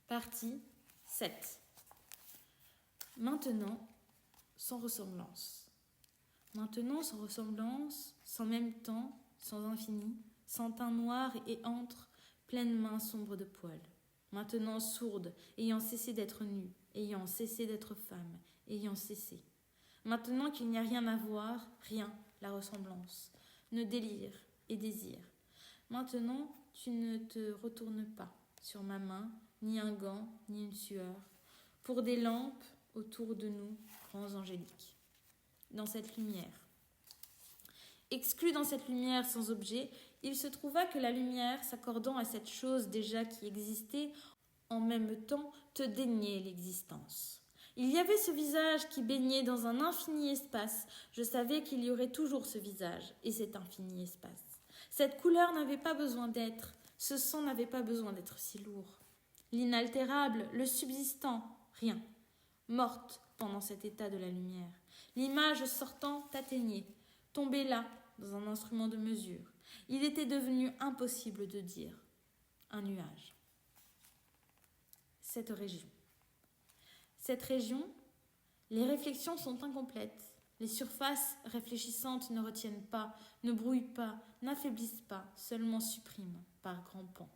Partie 7. Maintenant, sans ressemblance. Maintenant, sans ressemblance, sans même temps, sans infini, sans teint noir et entre, pleine main sombre de poils. Maintenant, sourde, ayant cessé d'être nue, ayant cessé d'être femme, ayant cessé. Maintenant qu'il n'y a rien à voir, rien, la ressemblance, ne délire et désire. Maintenant, tu ne te retournes pas sur ma main, ni un gant, ni une sueur, pour des lampes autour de nous, grands angéliques. Dans cette lumière. Exclu dans cette lumière sans objet, il se trouva que la lumière, s'accordant à cette chose déjà qui existait, en même temps te déniait l'existence. Il y avait ce visage qui baignait dans un infini espace. Je savais qu'il y aurait toujours ce visage et cet infini espace. Cette couleur n'avait pas besoin d'être, ce sang n'avait pas besoin d'être si lourd. L'inaltérable, le subsistant, rien. Morte pendant cet état de la lumière. L'image sortant t'atteignait, tombait là, dans un instrument de mesure. Il était devenu impossible de dire. Un nuage. Cette région. Cette région, les réflexions sont incomplètes. Les surfaces réfléchissantes ne retiennent pas, ne brouillent pas, n'affaiblissent pas, seulement suppriment par grands pans.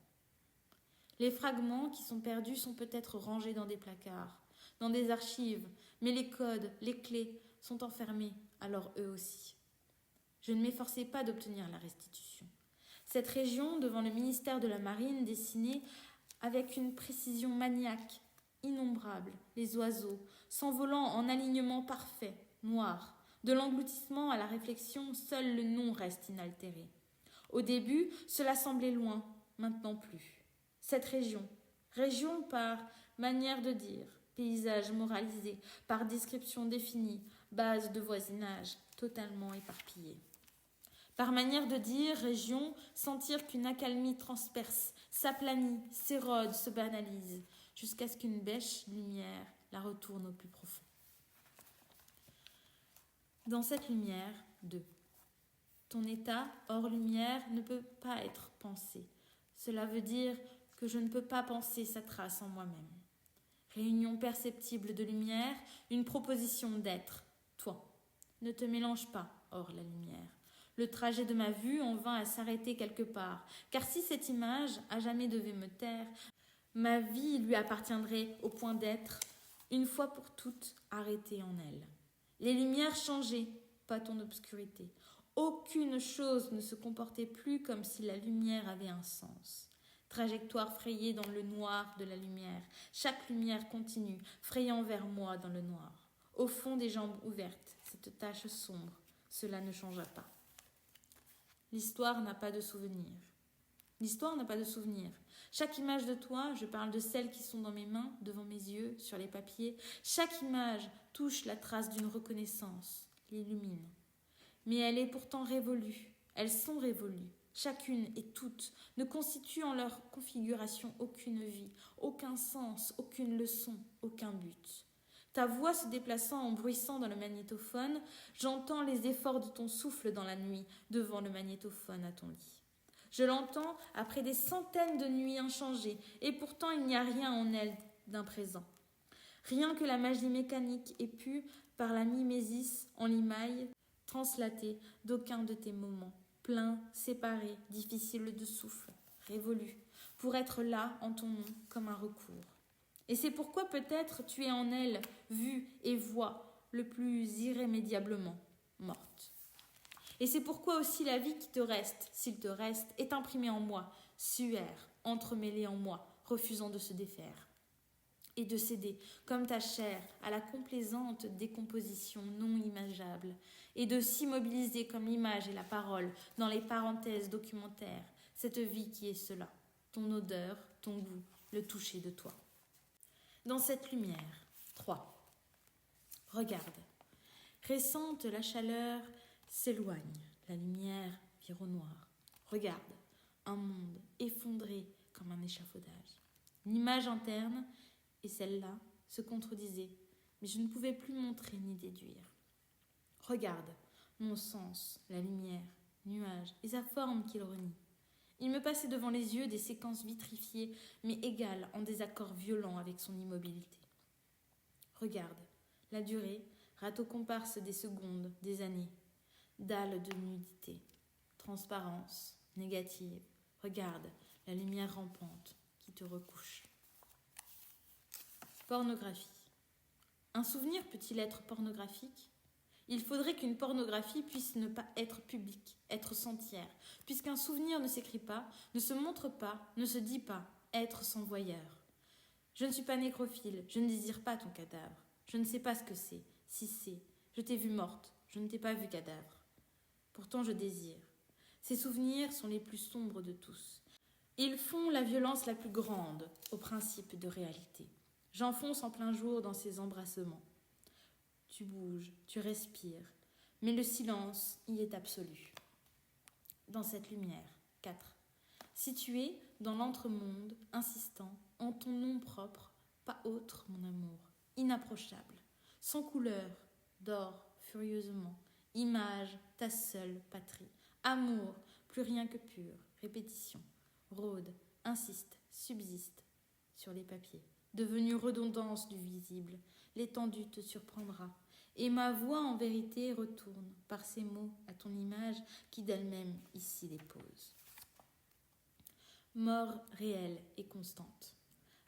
Les fragments qui sont perdus sont peut-être rangés dans des placards, dans des archives, mais les codes, les clés sont enfermés, alors eux aussi. Je ne m'efforçais pas d'obtenir la restitution. Cette région, devant le ministère de la Marine, dessinait avec une précision maniaque, innombrable, les oiseaux, s'envolant en alignement parfait, noir. De l'engloutissement à la réflexion, seul le nom reste inaltéré. Au début, cela semblait loin, maintenant plus. Cette région par manière de dire, paysage moralisé, par description définie, base de voisinage, totalement éparpillée. Par manière de dire, région, sentir qu'une accalmie transperce, s'aplanit, s'érode, se banalise, jusqu'à ce qu'une bêche lumière la retourne au plus profond. Dans cette lumière, 2. Ton état, hors lumière, ne peut pas être pensé. Cela veut dire que je ne peux pas penser sa trace en moi-même. Réunion perceptible de lumière, une proposition d'être, toi. Ne te mélange pas, hors la lumière. Le trajet de ma vue en vint à s'arrêter quelque part, car si cette image à jamais devait me taire, ma vie lui appartiendrait au point d'être, une fois pour toutes, arrêtée en elle. Les lumières changeaient, pas ton obscurité. Aucune chose ne se comportait plus comme si la lumière avait un sens. Trajectoire frayée dans le noir de la lumière, chaque lumière continue, frayant vers moi dans le noir. Au fond des jambes ouvertes, cette tache sombre, cela ne changea pas. L'histoire n'a pas de souvenir. L'histoire n'a pas de souvenir. Chaque image de toi, je parle de celles qui sont dans mes mains, devant mes yeux, sur les papiers, chaque image touche la trace d'une reconnaissance, l'illumine. Mais elle est pourtant révolue. Elles sont révolues. Chacune et toutes ne constituent en leur configuration aucune vie, aucun sens, aucune leçon, aucun but. Ta voix se déplaçant en bruissant dans le magnétophone, j'entends les efforts de ton souffle dans la nuit, devant le magnétophone à ton lit. Je l'entends après des centaines de nuits inchangées, et pourtant il n'y a rien en elle d'un présent. Rien que la magie mécanique ait pu, par la mimésis en limaille, translater d'aucun de tes moments, pleins, séparés, difficiles de souffle, révolus, pour être là en ton nom comme un recours. Et c'est pourquoi peut-être tu es en elle, vue et voix, le plus irrémédiablement morte. Et c'est pourquoi aussi la vie qui te reste, s'il te reste, est imprimée en moi, suaire, entremêlée en moi, refusant de se défaire. Et de céder, comme ta chair, à la complaisante décomposition non imageable, et de s'immobiliser comme l'image et la parole dans les parenthèses documentaires, cette vie qui est cela, ton odeur, ton goût, le toucher de toi. Dans cette lumière, 3. Regarde. Récente, la chaleur s'éloigne, la lumière vire au noir. Regarde, un monde effondré comme un échafaudage. L'image interne, et celle-là, se contredisaient, mais je ne pouvais plus montrer ni déduire. Regarde, mon sens, la lumière, nuage, et sa forme qu'il renie. Il me passait devant les yeux des séquences vitrifiées, mais égales en désaccord violent avec son immobilité. Regarde, la durée, râteau comparse des secondes, des années, dalles de nudité, transparence, négative. Regarde, la lumière rampante qui te recouche. Pornographie. Un souvenir peut-il être pornographique ? Il faudrait qu'une pornographie puisse ne pas être publique, être sentière, puisqu'un souvenir ne s'écrit pas, ne se montre pas, ne se dit pas, être sans voyeur. Je ne suis pas nécrophile, je ne désire pas ton cadavre. Je ne sais pas ce que c'est, si c'est. Je t'ai vue morte, je ne t'ai pas vu cadavre. Pourtant je désire. Ces souvenirs sont les plus sombres de tous. Ils font la violence la plus grande au principe de réalité. J'enfonce en plein jour dans ces embrassements. Tu bouges, tu respires, mais le silence y est absolu. Dans cette lumière, 4. Situé dans l'entremonde, insistant, en ton nom propre, pas autre, mon amour, inapprochable, sans couleur, dors furieusement, image, ta seule patrie, amour, plus rien que pur, répétition, rôde, insiste, subsiste sur les papiers, devenu redondance du visible, l'étendue te surprendra, et ma voix en vérité retourne par ces mots à ton image qui d'elle-même ici les pose. Mort réelle et constante.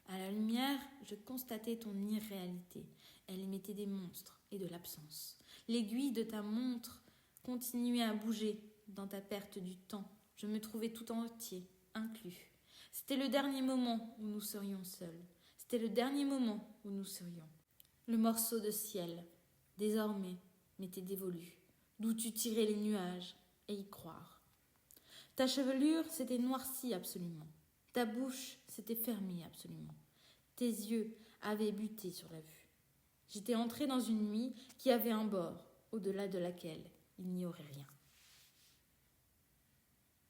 À la lumière, je constatais ton irréalité. Elle émettait des monstres et de l'absence. L'aiguille de ta montre continuait à bouger dans ta perte du temps. Je me trouvais tout entier, inclus. C'était le dernier moment où nous serions seuls. C'était le dernier moment où nous serions. Le morceau de ciel, désormais, m'était dévolu, d'où tu tirais les nuages, et y croire. Ta chevelure s'était noircie absolument. Ta bouche s'était fermée absolument. Tes yeux avaient buté sur la vue. J'étais entrée dans une nuit qui avait un bord, au-delà de laquelle il n'y aurait rien.